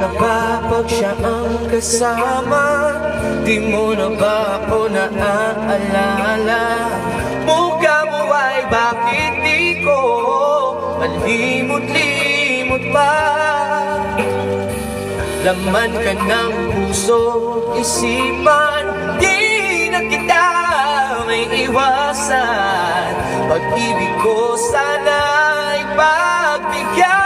ka ba pag siya ang kasama? Di mo na ba ako naaalala? Mukha mo ay bakit di ko malimot-limot pa? Laman ka ng puso, isipan, di na kita may iwasan. Pag-ibig ko sana'y pagbigyan.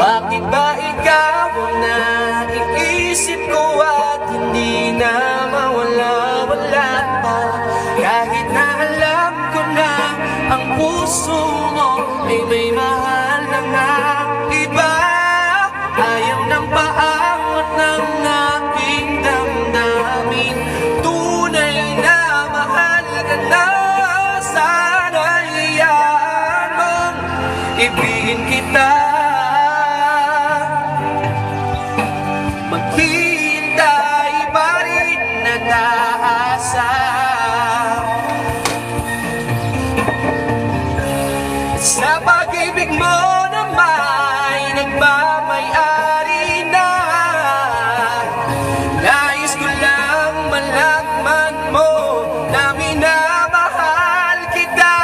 Bakit ba ikaw ang naiisip ko at hindi na mawala-wala pa? Kahit na alam ko na ang puso mo ay may mahal na nga iba. Ayaw ng paawat ng aking damdamin. Tunay na mahal ka na. Sana iyaan mong ibigin kita. Maghihintay pa rin nag-aasa. Sa pag-ibig mo na may nagmamayari na. Nais ko lang malaman mo na minamahal kita.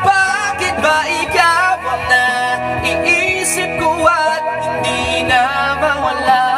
Bakit ba ikaw ang naiisip ko at hindi na mawala?